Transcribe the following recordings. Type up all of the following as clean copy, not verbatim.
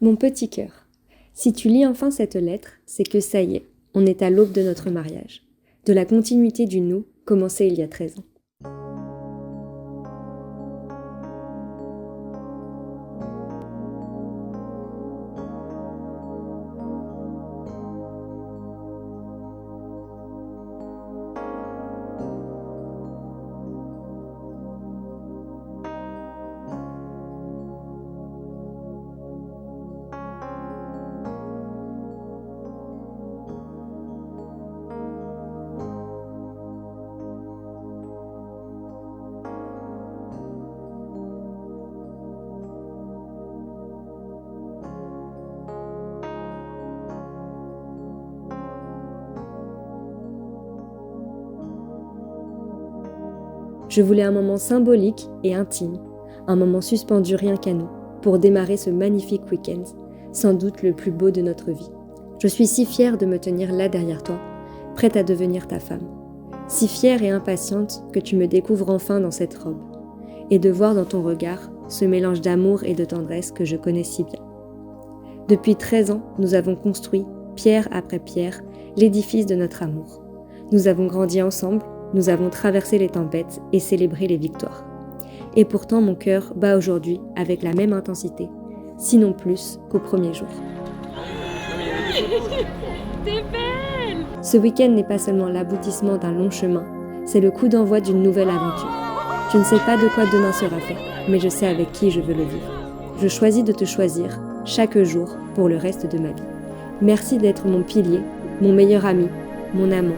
Mon petit cœur, si tu lis enfin cette lettre, c'est que ça y est, on est à l'aube de notre mariage, de la continuité du nous commencé il y a 13 ans. Je voulais un moment symbolique et intime, un moment suspendu rien qu'à nous, pour démarrer ce magnifique week-end, sans doute le plus beau de notre vie. Je suis si fière de me tenir là derrière toi, prête à devenir ta femme. Si fière et impatiente que tu me découvres enfin dans cette robe, et de voir dans ton regard ce mélange d'amour et de tendresse que je connais si bien. Depuis 13 ans, nous avons construit, pierre après pierre, l'édifice de notre amour. Nous avons grandi ensemble, nous avons traversé les tempêtes et célébré les victoires. Et pourtant mon cœur bat aujourd'hui avec la même intensité, sinon plus qu'au premier jour. T'es belle! Ce week-end n'est pas seulement l'aboutissement d'un long chemin, c'est le coup d'envoi d'une nouvelle aventure. Je ne sais pas de quoi demain sera fait, mais je sais avec qui je veux le vivre. Je choisis de te choisir chaque jour pour le reste de ma vie. Merci d'être mon pilier, mon meilleur ami, mon amant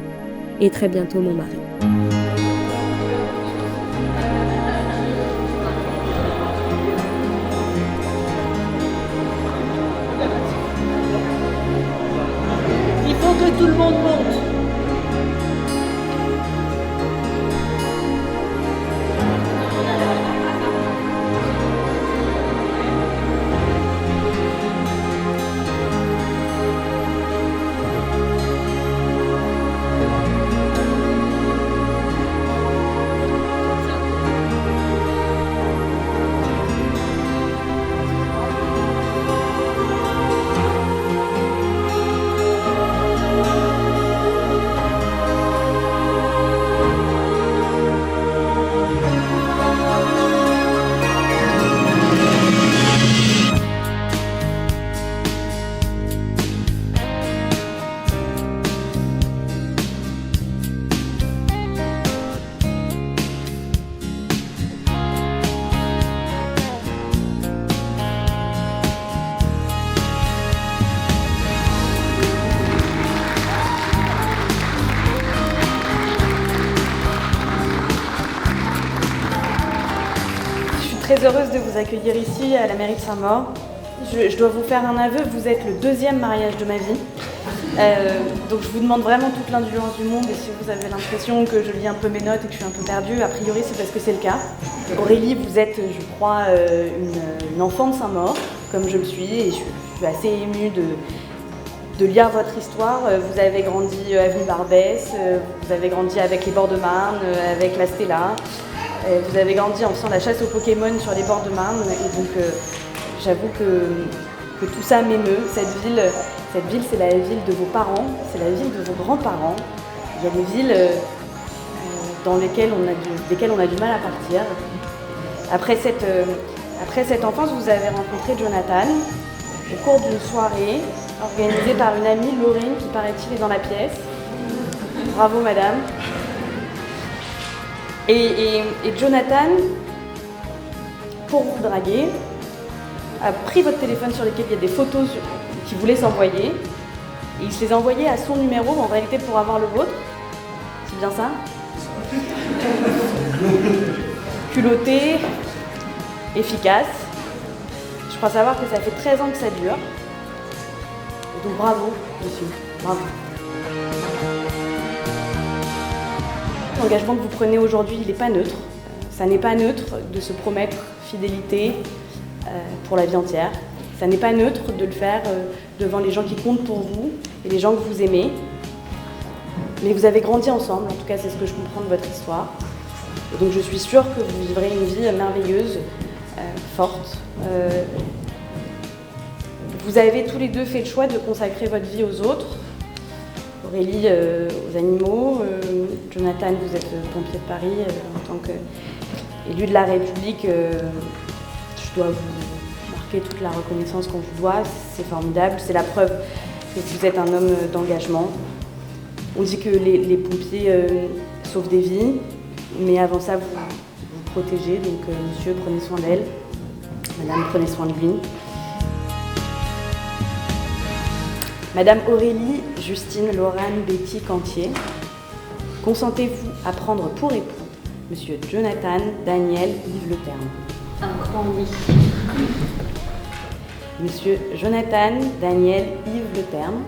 et très bientôt mon mari. Il faut que tout le monde monte. Très heureuse de vous accueillir ici à la mairie de Saint-Maur. Je dois vous faire un aveu, vous êtes le deuxième mariage de ma vie. Donc je vous demande vraiment toute l'indulgence du monde et si vous avez l'impression que je lis un peu mes notes et que je suis un peu perdue, a priori c'est parce que c'est le cas. Aurélie, vous êtes, je crois, une enfant de Saint-Maur, comme je le suis, et je suis assez émue de lire votre histoire. Vous avez grandi avenue Barbès, vous avez grandi avec les bords de Marne, avec la Stella. Vous avez grandi en faisant la chasse aux Pokémon sur les bords de Marne et donc j'avoue que tout ça m'émeut. Cette ville c'est la ville de vos parents, c'est la ville de vos grands-parents. Il y a des villes dans lesquelles on a du mal à partir. Après cette enfance, vous avez rencontré Jonathan au cours d'une soirée organisée par une amie, Laurine, qui paraît-il est dans la pièce. Bravo madame. Et Jonathan, pour vous draguer, a pris votre téléphone sur lequel il y a des photos qu'il voulait s'envoyer et il se les a envoyées à son numéro en réalité pour avoir le vôtre. C'est bien ça? Culotté, efficace. Je crois savoir que ça fait 13 ans que ça dure. Et donc bravo, monsieur, bravo. L'engagement que vous prenez aujourd'hui, il n'est pas neutre. Ça n'est pas neutre de se promettre fidélité pour la vie entière. Ça n'est pas neutre de le faire devant les gens qui comptent pour vous et les gens que vous aimez. Mais vous avez grandi ensemble, en tout cas c'est ce que je comprends de votre histoire. Et donc je suis sûre que vous vivrez une vie merveilleuse, forte. Vous avez tous les deux fait le choix de consacrer votre vie aux autres. Aurélie aux animaux, Jonathan, vous êtes pompier de Paris en tant qu'élu de la République. Je dois vous marquer toute la reconnaissance qu'on vous doit, c'est formidable, c'est la preuve que vous êtes un homme d'engagement. On dit que les pompiers sauvent des vies, mais avant ça, vous protégez, donc monsieur, prenez soin d'elle, madame, prenez soin de lui. Madame Aurélie Justine Laurane Betty Cantier, consentez-vous à prendre pour époux Monsieur Jonathan Daniel Yves Le Terme? Un grand oui. Monsieur Jonathan Daniel Yves Le Terme,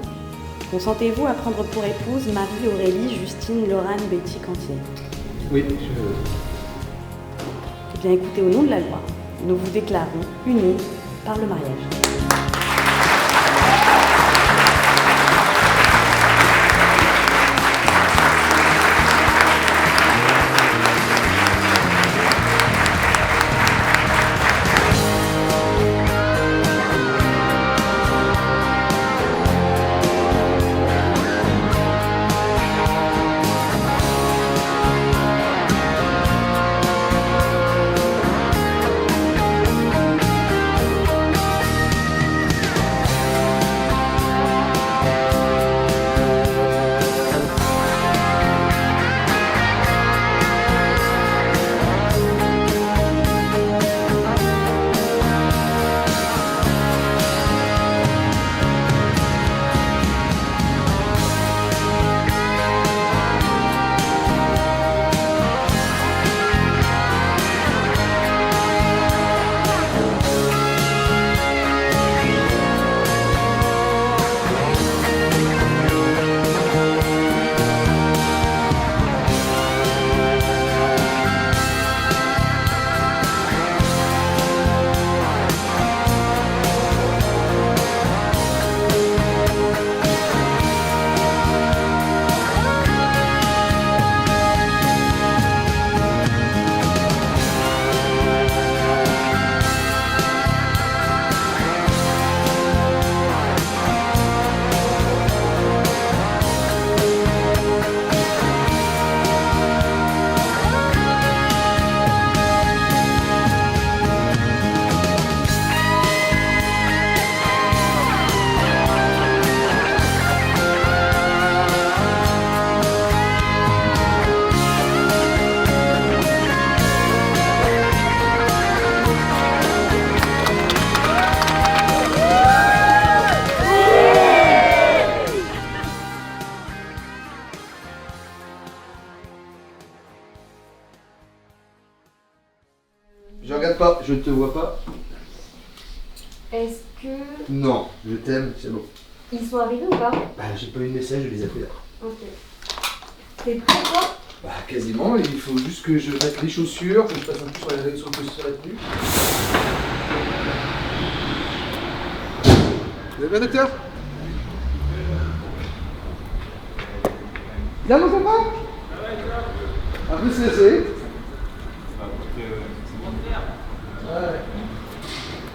consentez-vous à prendre pour épouse Marie Aurélie Justine Laurane Betty Cantier? Oui, je veux. Eh bien écoutez, au nom de la loi, nous vous déclarons unis par le mariage. Je regarde pas, je ne te vois pas. Est-ce que... Non, je t'aime, c'est bon. Ils sont arrivés ou pas? Bah, j'ai pas eu de message, je les ai appelés là. Ok. T'es prêt toi? Bah, quasiment, il faut juste que je mette les chaussures, que je passe un peu sur la tenue. Vous allez bien, docteur? Bien, mon copain? Un peu stressé. Ouais.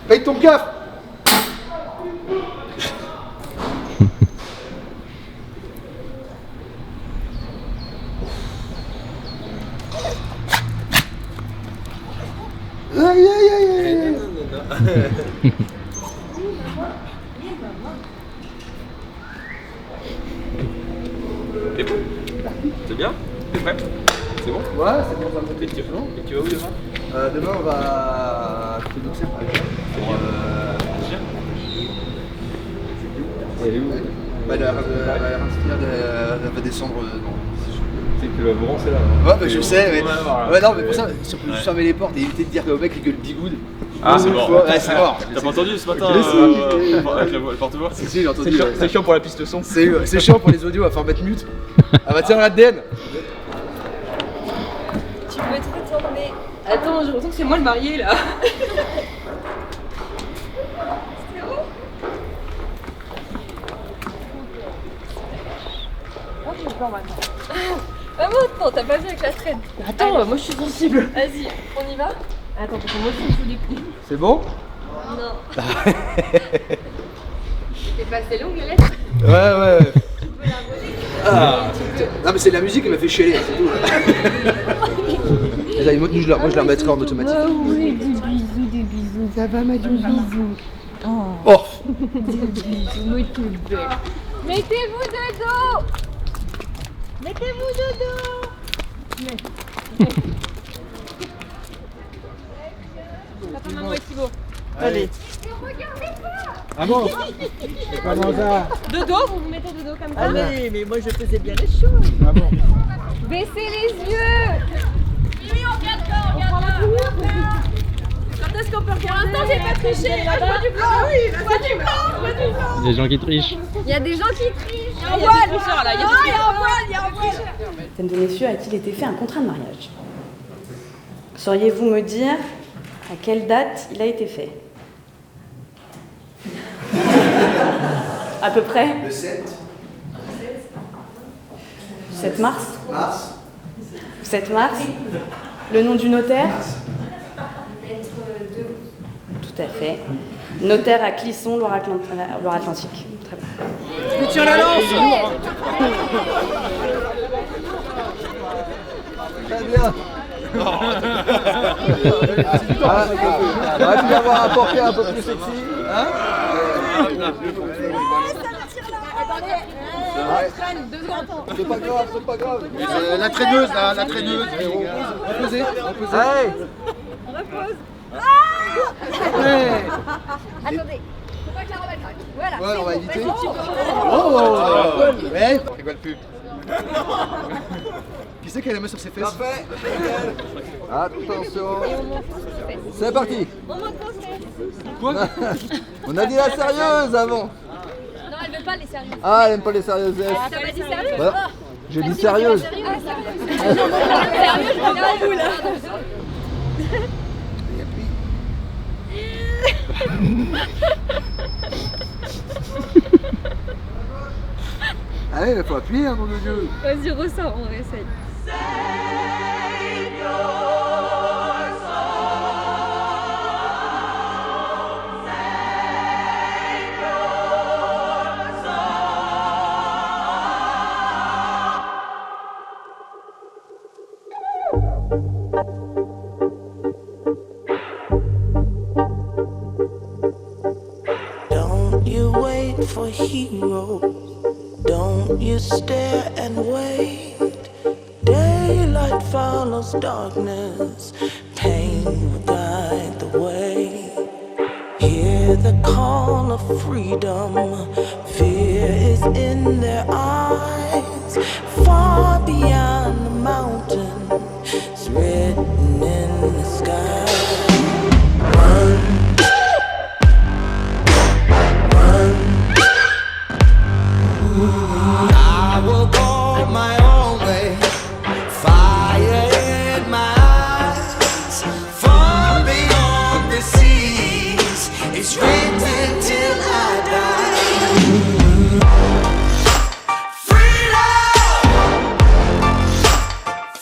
Paye ton CAF. Aïe aïe aïe aïe. T'es prêt? C'est bien? T'es prêt? C'est bon? Ouais, c'est bon, ça va monter. Et tu vas où demain? Demain, on va à côté d'Auxerre, par exemple. Pour Agir? Elle est où? Bah, elle va descendre. Tu sais que le Bron c'est là. Ouais, bah, je sais, mais. Ouais, non, mais pour ça, si on peut Ouais. juste fermer les portes et éviter de dire que le mec il gueule bigoud. Ah, c'est mort. Ouais, c'est mort. T'as pas entendu ce matin Je sais. avec le porte-voix? Si, j'ai entendu. C'est chiant pour la piste son. C'est chiant pour les audios, à faire mettre mute. Ah bah tiens, l'ADN. Tu peux te retourner. Attends, je ressens que c'est moi le marié là. C'est où? Oh, j'ai peur maintenant. Ah bon, attends, t'as pas vu avec la traîne. Attends, moi je suis sensible. Vas-y, on y va? Attends, parce que moi je suis sous les coups. C'est bon? Non. C'est passé longue la lettre. Ouais. Ah, non mais c'est la musique qui m'a fait chialer, c'est tout. Allez, moi je la remettrai en automatique. Oh oui, des bisous. Ça va, Madiou, bisous. Oh. Des bisous, moi t'es belle. Mettez-vous dodo. Mettez-vous dodo. Papa, maman et Thibaut. Allez. Regardez pas. Ah bon? C'est comment ça? Dodo, vous vous mettez dodo comme ça. Allez, mais moi je faisais bien les choses. Ah bon? Baissez les yeux. Oui, on regarde là, on regarde là. Quand est-ce qu'on peut regarder? Pour l'instant, j'ai pas triché. Je vois du blanc. Oui, je vois du blanc. Des gens qui trichent. Il y a des gens qui trichent. Il y a un tricheur là. Il y a un tricheur. Capitaine de messieurs a-t-il été fait un contrat de mariage? Sauriez-vous me dire à quelle date il a été fait? À peu près? Le 7 mars. mars. 7 mars. Le nom du notaire? Tout à fait. Notaire à Clisson, Loire-Atlantique. Très bien. Tu tiens la lance. Très bien. Tu vas avoir un portrait un peu plus sexy. Hein? C'est pas grave, c'est pas grave. La traîneuse là, la traîneuse. Reposez. Repose. Attendez. Faut pas que la robe elle craque. Voilà. Ouais, on va éviter. Oh. Ouais, rigole plus. Qui c'est qui a la main sur ses fesses? Parfait. Attention. C'est parti. On monte nos fesses. Quoi? On a dit la sérieuse avant. Non, elle veut pas les sérieuses. Ah, elle aime pas les sérieuses. T'as pas dit sérieux? Voilà. J'ai dit sérieuse. Ah, sérieux, je regarde vous là. Allez, il faut appuyer, nom de Dieu. Vas-y, ressors, on réessaye. Don't you wait for heroes. Don't you stare and wait. Daylight follows darkness. Pain will guide the way. Hear the call of freedom. Fear is in their eyes. Far beyond the mountain, it's written in the sky. I will go my own way. Fire in my eyes. Far beyond the seas. It's written till I die. Freedom!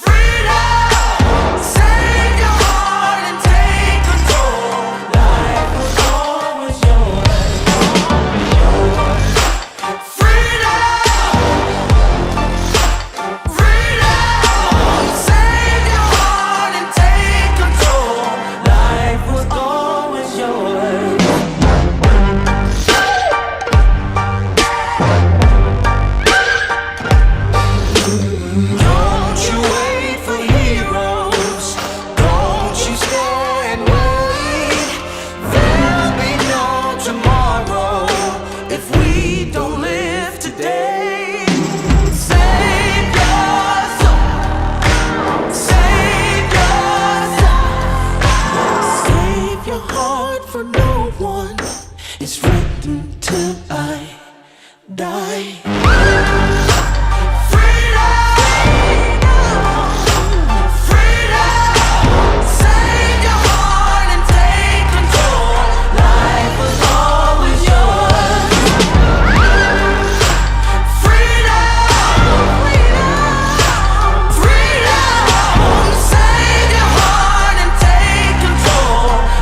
Freedom! Save your heart and take control. Life was always yours.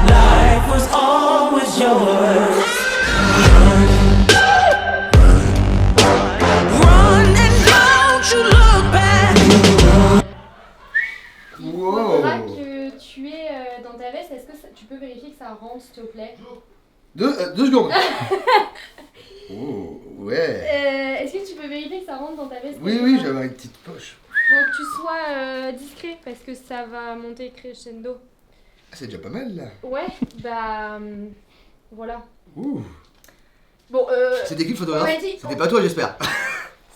Life was always yours. 2 secondes. Oh, ouais. Est-ce que tu peux vérifier que ça rentre dans ta veste? Oui, j'avais une petite poche. Faut que tu sois discret parce que ça va monter crescendo. Ah, c'est déjà pas mal là. Ouais, bah voilà. Ouh. Bon, C'était qui le photographe? on m'a dit- C'était pas toi, j'espère.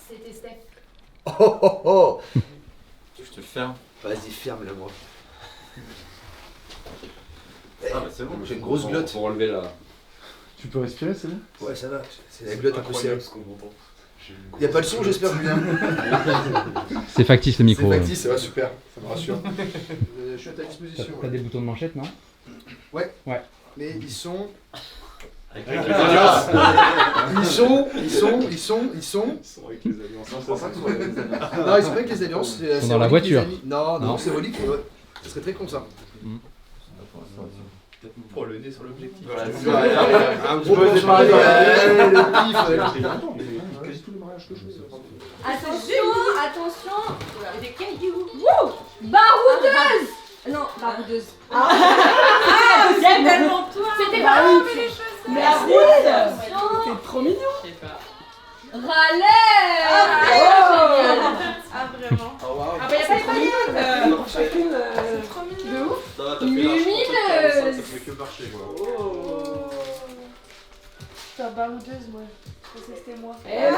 C'était Steph. Oh. Je te le ferme. Vas-y, ferme-le, moi. Ah bah c'est bon. J'ai une grosse glotte. Pour relever la... Tu peux respirer, c'est bon? Ouais, ça va. C'est la glotte un peu serrée. ce qu'on entend. Y'a pas de son, j'espère, Julien. C'est factice le micro. C'est factice, ça va, super. Ça me rassure. Je suis à ta T'as disposition. t'as des boutons de manchette, non? Ouais. Ouais. Mais ils sont. Avec Ils sont. Ils sont avec les alliances. Non, ils sont pas avec les alliances. Ils sont dans la voiture. Non, c'est relique. Ça serait très con ça. Pour le nez sur l'objectif. Un gros préparé. Le pif. Quasi tous les mariages que je fais. Attention. Des cailloux. Wouh, baroudeuse. Non, baroudeuse. J'aime tellement toi. C'était pas mais les choses. Mais la route. C'est trop mignon. Râlez. Ah vraiment. Ah bah y'a pas les paillettes. Chacune. De ouf. Ça va, t'as fait large pour Lumineuse. ça fait que marcher quoi. Putain, baroudeuse, moi. Je pensais que c'était moi. Eh non.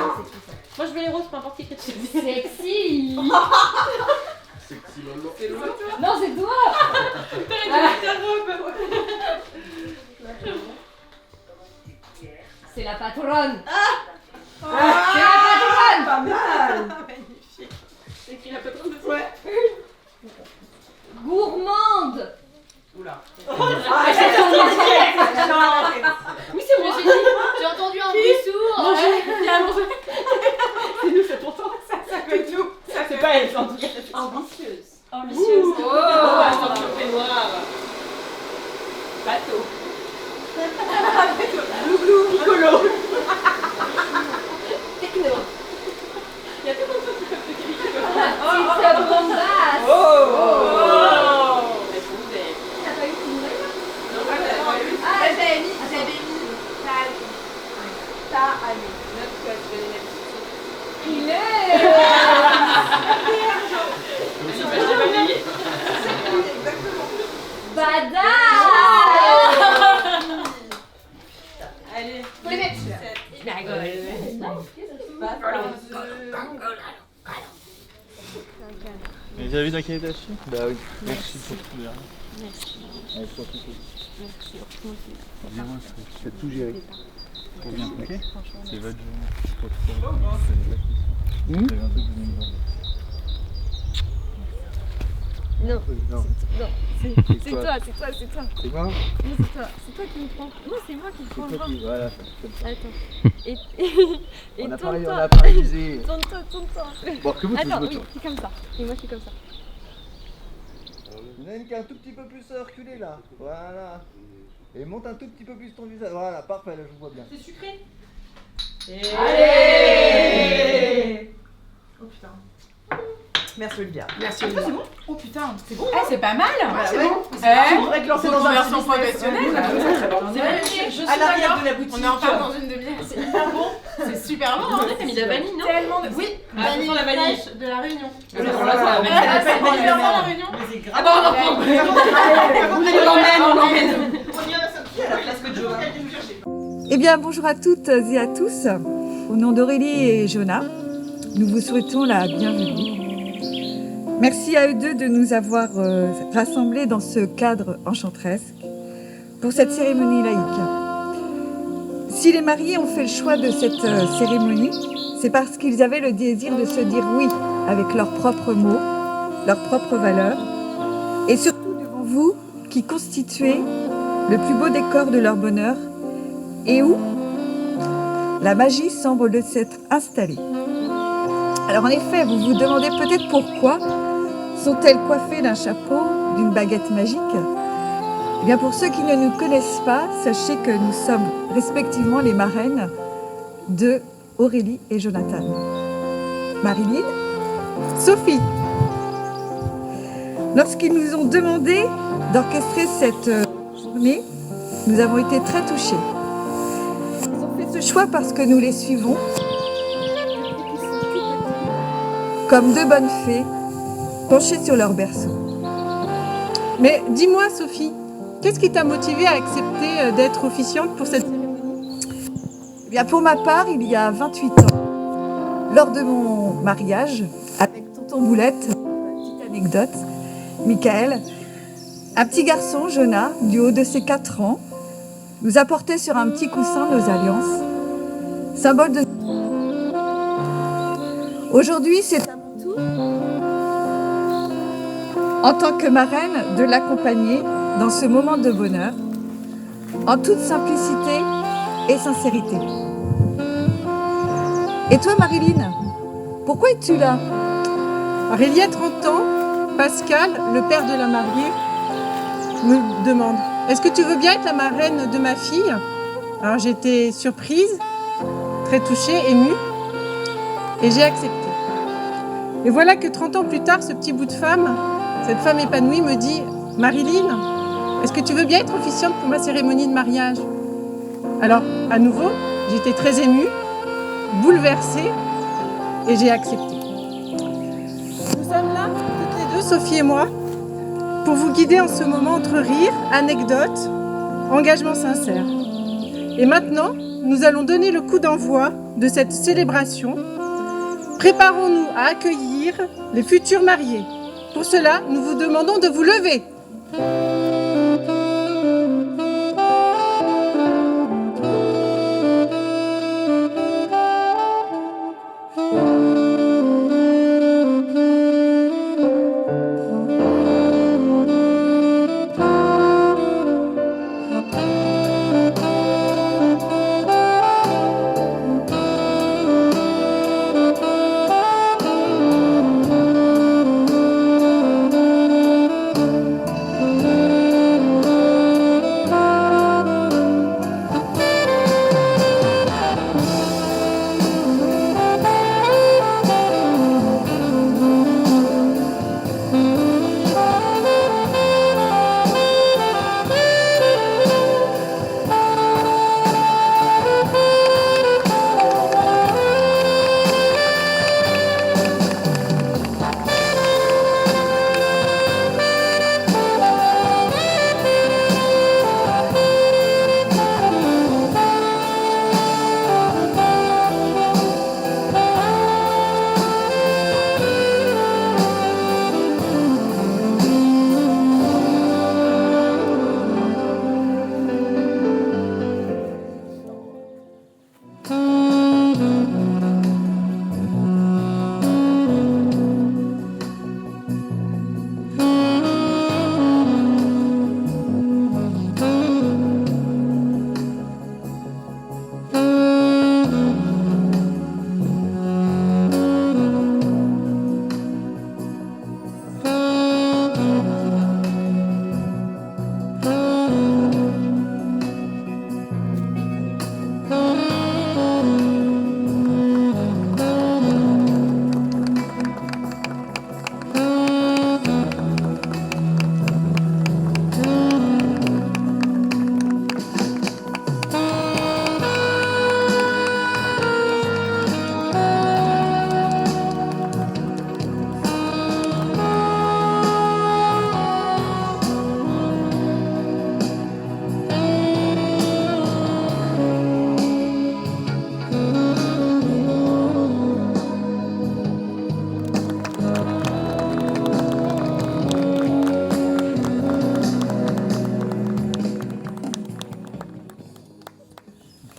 Moi, je veux les roses, peu importe qui écrit dessus. Sexy. Sexy maman. Non, c'est toi. C'est la patronne. C'est la patronne. Pas mal. Magnifique. C'est écrit la patronne de ouais. Gourmande. Oula. Oui, c'est moi. J'ai entendu un bruit sourd. C'est nous, c'est pourtant ça peut être nous. Ça c'est pas elle, en tout cas. Ambitieuse. Ambitieuse. Oh. Attention, fais noir. Bateau. Glouglou. Piccolo. Techno. Il y a tellement de choses qui peuvent te qualifier. Petite bombasse. Oh. T'as pas eu de nouvelles? Non, pas eu. Ah, j'avais mis. T'as allé. Note quoi, tu vas les mettre ici. Il est. Badass. Allez. Faut les mettre. Mais vous avez vu dans quel état je suis? Bah oui. Merci pour tout bien. Merci. Allez, sois tout. Merci. Dis-moi, je fais tout gérer. Trop bien, ok? C'est votre journée. C'est un truc que vous venez me demander. Non. Non. C'est quoi toi. C'est moi? Non, c'est toi qui me prends. Non, c'est moi qui me prends le bras. Voilà. Attends. Et On a tourne-toi. paralysé. Tourne-toi. Bon, que vous Attends, oui, c'est comme ça. Et moi, je suis comme ça. Il y en a une qui est un tout petit peu plus reculée là. Voilà. Et monte un tout petit peu plus ton visage. Voilà, parfait, là je vous vois bien. C'est sucré. Allez. Oh putain. Merci Olivia. Merci Olivia. C'est bon. Oh putain, c'est bon. Eh, c'est pas mal. C'est bon. On pourrait te lancer dans un version business. professionnelle. C'est très bon. C'est magnifique. Je suis À l'arrière d'accord. de la boutique. On est en retard dans une demi-heure. C'est hyper bon. C'est super bon. En vrai, t'as mis de la vanille, non? Tellement de. Oui. Vanille, la vanille de la Réunion. C'est la Réunion. Ah bon, on en reprend. On l'emmène. Eh bien, bonjour à toutes et à tous. Au nom d'Aurélie et Jonah, nous vous souhaitons la bienvenue. Merci à eux deux de nous avoir rassemblés dans ce cadre enchanteresque pour cette cérémonie laïque. Si les mariés ont fait le choix de cette cérémonie, c'est parce qu'ils avaient le désir de se dire oui avec leurs propres mots, leurs propres valeurs, et surtout devant vous qui constituez le plus beau décor de leur bonheur et où la magie semble de s'être installée. Alors en effet, vous vous demandez peut-être pourquoi sont-elles coiffées d'un chapeau, d'une baguette magique? Eh bien pour ceux qui ne nous connaissent pas, sachez que nous sommes respectivement les marraines de Aurélie et Jonathan. Marilyn, Sophie. Lorsqu'ils nous ont demandé d'orchestrer cette journée, nous avons été très touchés. ce choix parce que nous les suivons comme deux bonnes fées penchées sur leur berceau. Mais dis-moi, Sophie, qu'est-ce qui t'a motivée à accepter d'être officiante pour cette cérémonie? Eh bien, pour ma part, il y a 28 ans, lors de mon mariage avec tonton Boulette, petite anecdote, Michael, un petit garçon, Jonah, du haut de ses 4 ans, nous apportait sur un petit coussin nos alliances, symbole de... Aujourd'hui, c'est à mon tour, en tant que marraine, de l'accompagner dans ce moment de bonheur, en toute simplicité et sincérité. Et toi, Marilyn, pourquoi es-tu là? Alors, il y a 30 ans, Pascal, le père de la mariée, me demande « Est-ce que tu veux bien être la marraine de ma fille ?» Alors j'étais surprise, très touchée, émue, et j'ai accepté. Et voilà que 30 ans plus tard, ce petit bout de femme, cette femme épanouie me dit « Marilyn, est-ce que tu veux bien être officiante pour ma cérémonie de mariage ?» Alors, à nouveau, j'étais très émue, bouleversée, et j'ai accepté. Nous sommes là, toutes les deux, Sophie et moi, pour vous guider en ce moment entre rire, anecdotes, engagement sincère. Et maintenant, nous allons donner le coup d'envoi de cette célébration. Préparons-nous à accueillir les futurs mariés. Pour cela, nous vous demandons de vous lever.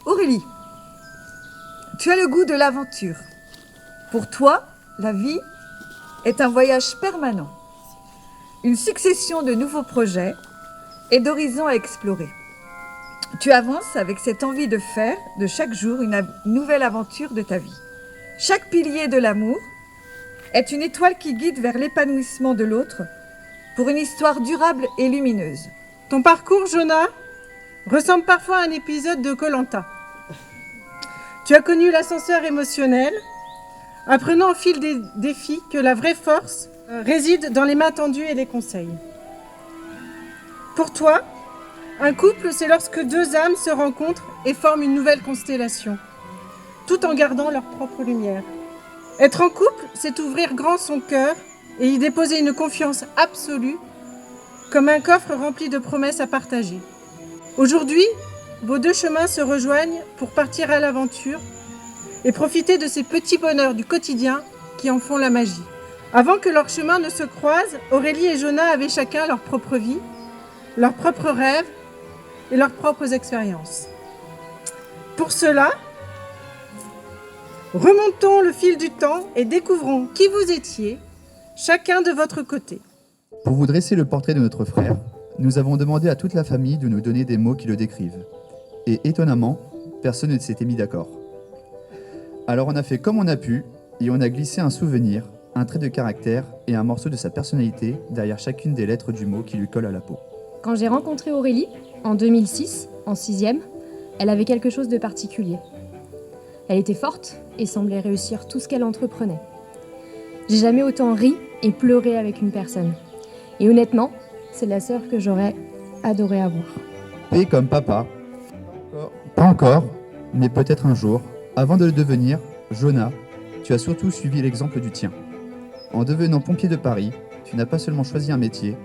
Aurélie, tu as le goût de l'aventure. Pour toi, la vie est un voyage permanent, une succession de nouveaux projets et d'horizons à explorer. Tu avances avec cette envie de faire de chaque jour une nouvelle aventure de ta vie. Chaque pilier de l'amour est une étoile qui guide vers l'épanouissement de l'autre pour une histoire durable et lumineuse. Ton parcours, Jonah, ressemble parfois à un épisode de Koh-Lanta. Tu as connu l'ascenseur émotionnel, apprenant au fil des défis que la vraie force réside dans les mains tendues et les conseils. Pour toi, Un couple, c'est lorsque deux âmes se rencontrent et forment une nouvelle constellation, tout en gardant leur propre lumière. Être en couple, c'est ouvrir grand son cœur et y déposer une confiance absolue, comme un coffre rempli de promesses à partager. Aujourd'hui, vos deux chemins se rejoignent pour partir à l'aventure et profiter de ces petits bonheurs du quotidien qui en font la magie. Avant que leurs chemins ne se croisent, Aurélie et Jonah avaient chacun leur propre vie, leurs propres rêves et leurs propres expériences. Pour cela, remontons le fil du temps et découvrons qui vous étiez, chacun de votre côté. Pour vous dresser le portrait de notre frère, nous avons demandé à toute la famille de nous donner des mots qui le décrivent. Et étonnamment, personne ne s'était mis d'accord. Alors on a fait comme on a pu, et on a glissé un souvenir, un trait de caractère et un morceau de sa personnalité derrière chacune des lettres du mot qui lui colle à la peau. Quand j'ai rencontré Aurélie, en 2006, en 6e, elle avait quelque chose de particulier. Elle était forte et semblait réussir tout ce qu'elle entreprenait. J'ai jamais autant ri et pleuré avec une personne. Et honnêtement, c'est la sœur que j'aurais adoré avoir. P comme papa. Pas encore, mais peut-être un jour. Avant de le devenir, Jonah, tu as surtout suivi l'exemple du tien. En devenant pompier de Paris, tu n'as pas seulement choisi un métier,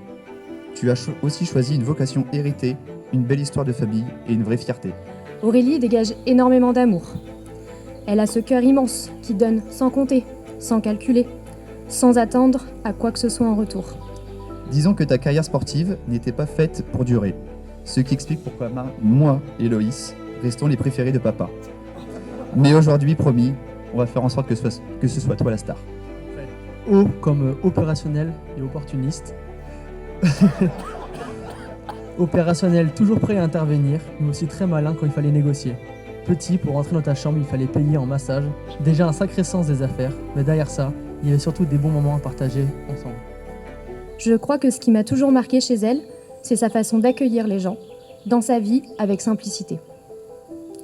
tu as aussi choisi une vocation héritée, une belle histoire de famille et une vraie fierté. Aurélie dégage énormément d'amour. Elle a ce cœur immense qui donne sans compter, sans calculer, sans attendre à quoi que ce soit en retour. Disons que ta carrière sportive n'était pas faite pour durer, ce qui explique pourquoi moi et Loïs restons les préférés de papa. Mais aujourd'hui, promis, on va faire en sorte que ce soit toi la star. O comme opérationnel et opportuniste. Opérationnel, toujours prêt à intervenir, mais aussi très malin quand il fallait négocier. Petit, pour rentrer dans ta chambre, il fallait payer en massage. Déjà un sacré sens des affaires, mais derrière ça, il y avait surtout des bons moments à partager ensemble. Je crois que ce qui m'a toujours marqué chez elle, c'est sa façon d'accueillir les gens, dans sa vie, avec simplicité.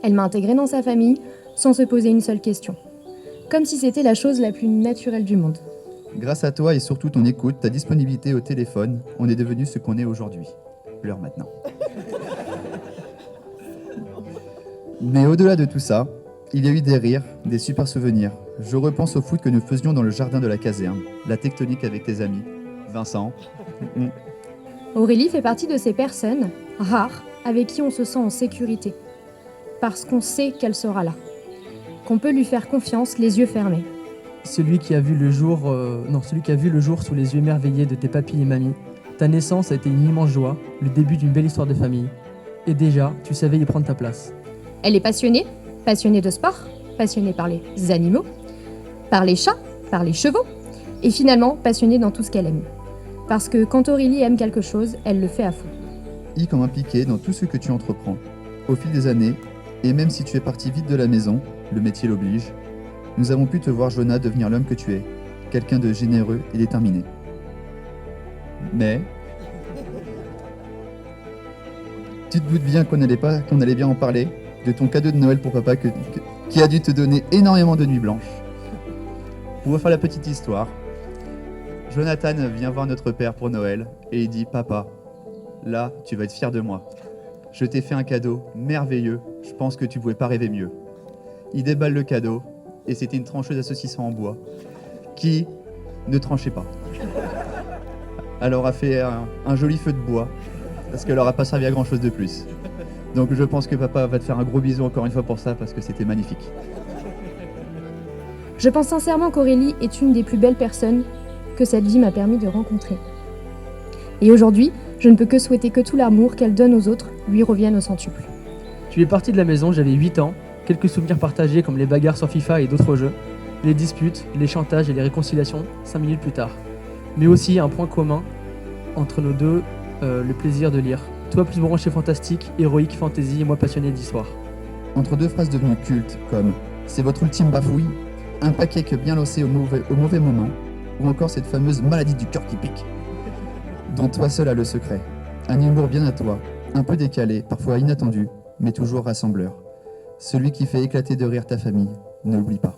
Elle m'a intégrée dans sa famille, sans se poser une seule question. Comme si c'était la chose la plus naturelle du monde. Grâce à toi et surtout ton écoute, ta disponibilité au téléphone, on est devenu ce qu'on est aujourd'hui. L'heure maintenant. Mais au-delà de tout ça, il y a eu des rires, des super souvenirs. Je repense au foot que nous faisions dans le jardin de la caserne, la tectonique avec tes amis, Vincent. Aurélie fait partie de ces personnes rares avec qui on se sent en sécurité. Parce qu'on sait qu'elle sera là. Qu'on peut lui faire confiance, les yeux fermés. Celui qui a vu le jour sous les yeux émerveillés de tes papis et mamies. Ta naissance a été une immense joie, le début d'une belle histoire de famille. Et déjà, tu savais y prendre ta place. Elle est passionnée de sport, passionnée par les animaux, par les chats, par les chevaux, et finalement passionnée dans tout ce qu'elle aime. Parce que quand Aurélie aime quelque chose, elle le fait à fond. I comme impliqué dans tout ce que tu entreprends. Au fil des années, et même si tu es parti vite de la maison, le métier l'oblige, nous avons pu te voir, Jonah, devenir l'homme que tu es, quelqu'un de généreux et déterminé. Mais tu te doutes bien qu'on allait bien en parler, de ton cadeau de Noël pour papa qui a dû te donner énormément de nuits blanches. Pour refaire la petite histoire, Jonathan vient voir notre père pour Noël et il dit « Papa, là, tu vas être fier de moi. Je t'ai fait un cadeau merveilleux, je pense que tu pouvais pas rêver mieux. » Il déballe le cadeau et c'était une trancheuse à saucisson en bois qui ne tranchait pas. Elle aura fait un joli feu de bois parce qu'elle n'aura pas servi à grand chose de plus. Donc je pense que papa va te faire un gros bisou encore une fois pour ça parce que c'était magnifique. Je pense sincèrement qu'Aurélie est une des plus belles personnes que cette vie m'a permis de rencontrer. Et aujourd'hui, je ne peux que souhaiter que tout l'amour qu'elle donne aux autres lui revienne au centuple. Tu es parti de la maison, j'avais 8 ans, quelques souvenirs partagés comme les bagarres sur FIFA et d'autres jeux, les disputes, les chantages et les réconciliations 5 minutes plus tard. Mais aussi un point commun entre nous deux, le plaisir de lire. Toi plus branché fantastique, héroïque, fantasy et moi passionné d'histoire. Entre deux phrases devenues cultes comme « c'est votre ultime bafouille », un paquet que bien lancé au mauvais moment, ou encore cette fameuse maladie du cœur qui pique, dont toi seul as le secret. Un humour bien à toi, un peu décalé, parfois inattendu, mais toujours rassembleur. Celui qui fait éclater de rire ta famille, ne l'oublie pas.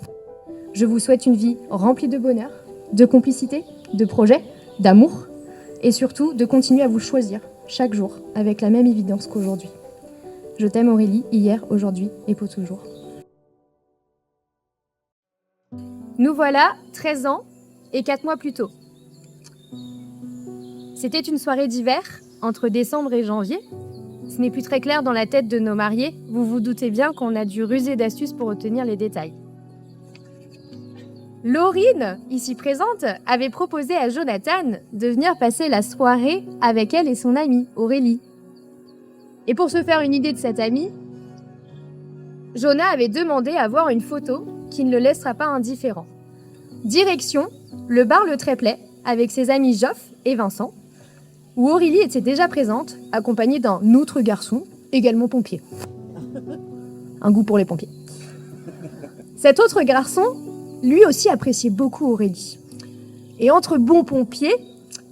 Je vous souhaite une vie remplie de bonheur, de complicité, de projets, d'amour, et surtout de continuer à vous choisir chaque jour, avec la même évidence qu'aujourd'hui. Je t'aime Aurélie, hier, aujourd'hui et pour toujours. Nous voilà, 13 ans et 4 mois plus tôt. C'était une soirée d'hiver, entre décembre et janvier. Ce n'est plus très clair dans la tête de nos mariés, vous vous doutez bien qu'on a dû ruser d'astuces pour obtenir les détails. Laurine, ici présente, avait proposé à Jonathan de venir passer la soirée avec elle et son amie, Aurélie. Et pour se faire une idée de cette amie, Jonah avait demandé à voir une photo qui ne le laissera pas indifférent. Direction, le bar Le Tréplet, avec ses amis Joff et Vincent, où Aurélie était déjà présente, accompagnée d'un autre garçon, également pompier. Un goût pour les pompiers. Cet autre garçon, lui aussi appréciait beaucoup Aurélie. Et entre bons pompiers,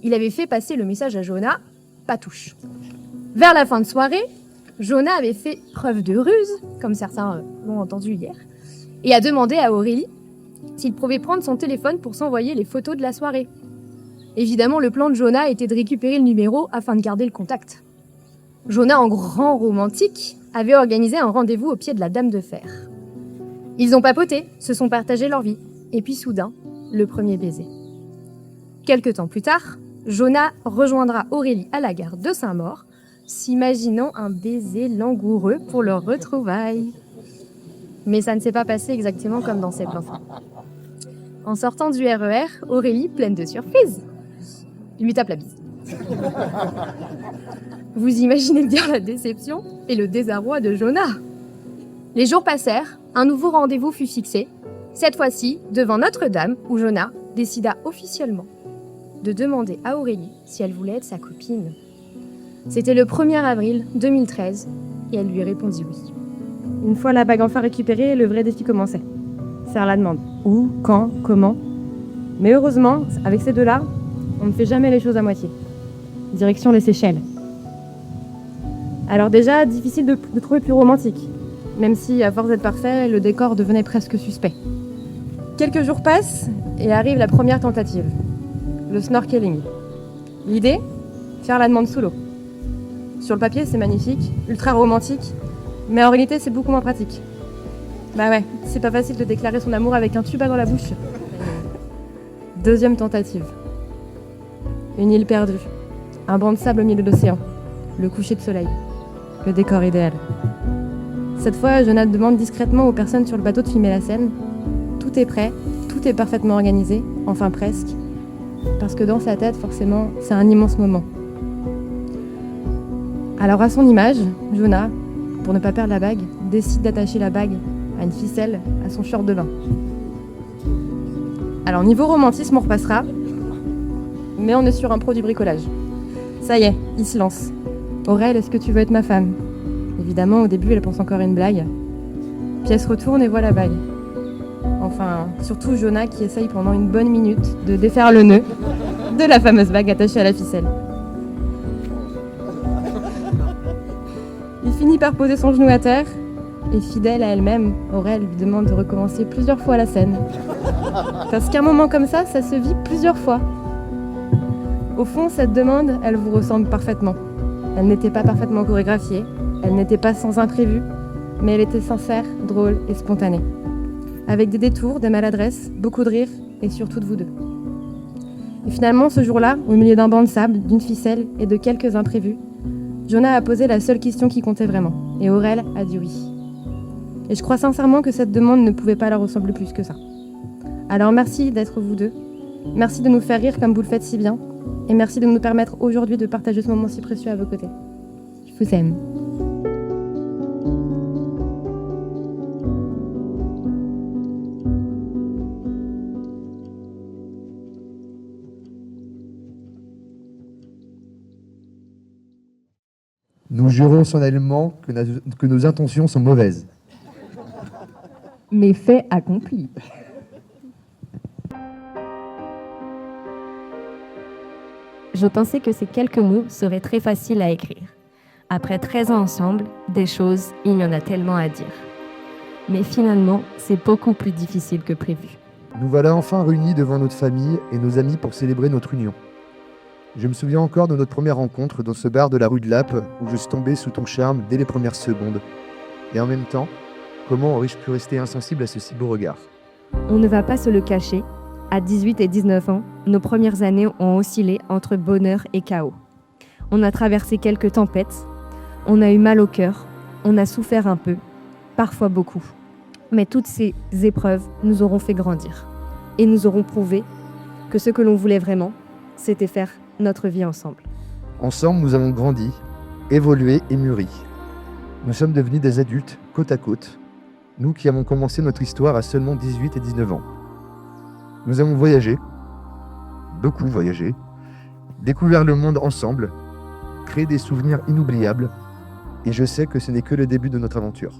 il avait fait passer le message à Jonah, pas touche. Vers la fin de soirée, Jonah avait fait preuve de ruse, comme certains l'ont entendu hier, et a demandé à Aurélie s'il pouvait prendre son téléphone pour s'envoyer les photos de la soirée. Évidemment, le plan de Jonah était de récupérer le numéro afin de garder le contact. Jonah, en grand romantique, avait organisé un rendez-vous au pied de la Dame de Fer. Ils ont papoté, se sont partagé leur vie, et puis soudain, le premier baiser. Quelque temps plus tard, Jonah rejoindra Aurélie à la gare de Saint-Maur, s'imaginant un baiser langoureux pour leur retrouvaille. Mais ça ne s'est pas passé exactement comme dans ses plans. En sortant du RER, Aurélie, pleine de surprise, lui tape la bise. Vous imaginez bien la déception et le désarroi de Jonah. Les jours passèrent, un nouveau rendez-vous fut fixé, cette fois-ci devant Notre-Dame, où Jonah décida officiellement de demander à Aurélie si elle voulait être sa copine. C'était le 1er avril 2013 et elle lui répondit oui. Une fois la bague enfin récupérée, le vrai défi commençait. Faire la demande. Où, quand, comment. Mais heureusement, avec ces deux-là, on ne fait jamais les choses à moitié. Direction les Seychelles. Alors déjà, difficile de trouver plus romantique. Même si, à force d'être parfait, le décor devenait presque suspect. Quelques jours passent et arrive la première tentative. Le snorkeling. L'idée ? Faire la demande sous l'eau. Sur le papier, c'est magnifique, ultra romantique, mais en réalité, c'est beaucoup moins pratique. Bah ouais, c'est pas facile de déclarer son amour avec un tuba dans la bouche. Deuxième tentative. Une île perdue. Un banc de sable au milieu de l'océan. Le coucher de soleil. Le décor idéal. Cette fois, Jonah demande discrètement aux personnes sur le bateau de filmer la scène. Tout est prêt, tout est parfaitement organisé, enfin presque. Parce que dans sa tête, forcément, c'est un immense moment. Alors à son image, Jonah, pour ne pas perdre la bague, décide d'attacher la bague à une ficelle à son short de bain. Alors niveau romantisme, on repassera, mais on est sur un pro du bricolage. Ça y est, il se lance. Aurèle, est-ce que tu veux être ma femme ? Évidemment, au début, elle pense encore à une blague. Puis elle se retourne et voit la bague. Enfin, surtout Jonah qui essaye pendant une bonne minute de défaire le nœud de la fameuse bague attachée à la ficelle. Il finit par poser son genou à terre et fidèle à elle-même, Aurèle lui demande de recommencer plusieurs fois la scène. Parce qu'un moment comme ça se vit plusieurs fois. Au fond, cette demande, elle vous ressemble parfaitement. Elle n'était pas parfaitement chorégraphiée, elle n'était pas sans imprévu, mais elle était sincère, drôle et spontanée. Avec des détours, des maladresses, beaucoup de rires et surtout de vous deux. Et finalement, ce jour-là, au milieu d'un banc de sable, d'une ficelle et de quelques imprévus, Jonah a posé la seule question qui comptait vraiment, et Aurèle a dit oui. Et je crois sincèrement que cette demande ne pouvait pas leur ressembler plus que ça. Alors merci d'être vous deux, merci de nous faire rire comme vous le faites si bien, et merci de nous permettre aujourd'hui de partager ce moment si précieux à vos côtés. Je vous aime. Nous jurons solennellement que nos intentions sont mauvaises. Mais fait accompli. Je pensais que ces quelques mots seraient très faciles à écrire. Après 13 ans ensemble, des choses, il y en a tellement à dire. Mais finalement, c'est beaucoup plus difficile que prévu. Nous voilà enfin réunis devant notre famille et nos amis pour célébrer notre union. Je me souviens encore de notre première rencontre dans ce bar de la rue de Lappe où je suis tombé sous ton charme dès les premières secondes. Et en même temps, comment aurais-je pu rester insensible à ce si beau regard? On ne va pas se le cacher, à 18 et 19 ans, nos premières années ont oscillé entre bonheur et chaos. On a traversé quelques tempêtes, on a eu mal au cœur, on a souffert un peu, parfois beaucoup. Mais toutes ces épreuves nous auront fait grandir et nous auront prouvé que ce que l'on voulait vraiment, c'était faire notre vie ensemble. Ensemble, nous avons grandi, évolué et mûri. Nous sommes devenus des adultes côte à côte, nous qui avons commencé notre histoire à seulement 18 et 19 ans. Nous avons voyagé, beaucoup voyagé, découvert le monde ensemble, créé des souvenirs inoubliables, et je sais que ce n'est que le début de notre aventure.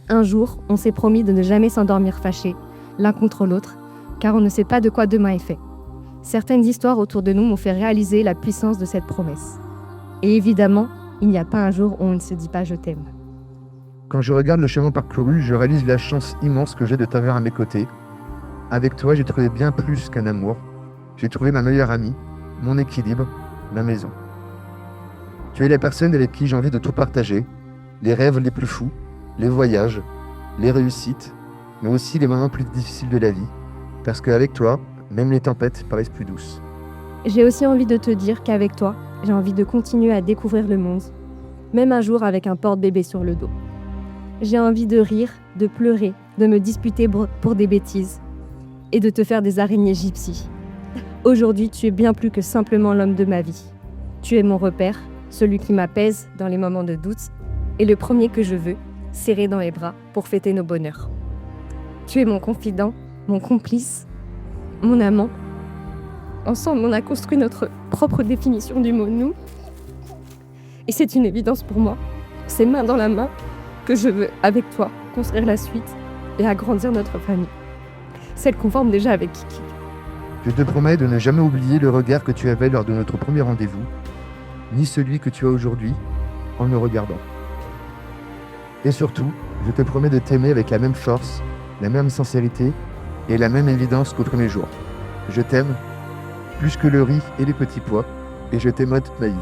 Un jour, on s'est promis de ne jamais s'endormir fâchés, l'un contre l'autre, car on ne sait pas de quoi demain est fait. Certaines histoires autour de nous m'ont fait réaliser la puissance de cette promesse. Et évidemment, il n'y a pas un jour où on ne se dit pas « je t'aime ». Quand je regarde le chemin parcouru, je réalise la chance immense que j'ai de t'avoir à mes côtés. Avec toi, j'ai trouvé bien plus qu'un amour. J'ai trouvé ma meilleure amie, mon équilibre, ma maison. Tu es la personne avec qui j'ai envie de tout partager, les rêves les plus fous, les voyages, les réussites, mais aussi les moments plus difficiles de la vie, parce qu'avec toi, même les tempêtes paraissent plus douces. J'ai aussi envie de te dire qu'avec toi, j'ai envie de continuer à découvrir le monde, même un jour avec un porte-bébé sur le dos. J'ai envie de rire, de pleurer, de me disputer pour des bêtises et de te faire des araignées gypsies. Aujourd'hui, tu es bien plus que simplement l'homme de ma vie. Tu es mon repère, celui qui m'apaise dans les moments de doute et le premier que je veux, serrer dans les bras pour fêter nos bonheurs. Tu es mon confident, mon complice, mon amant. Ensemble, on a construit notre propre définition du mot « nous ». Et c'est une évidence pour moi. C'est main dans la main que je veux, avec toi, construire la suite et agrandir notre famille. Celle qu'on forme déjà avec Kiki. Je te promets de ne jamais oublier le regard que tu avais lors de notre premier rendez-vous, ni celui que tu as aujourd'hui en me regardant. Et surtout, je te promets de t'aimer avec la même force, la même sincérité et la même évidence qu'au premier jour. Je t'aime plus que le riz et les petits pois, et je t'aimerai toute ma vie.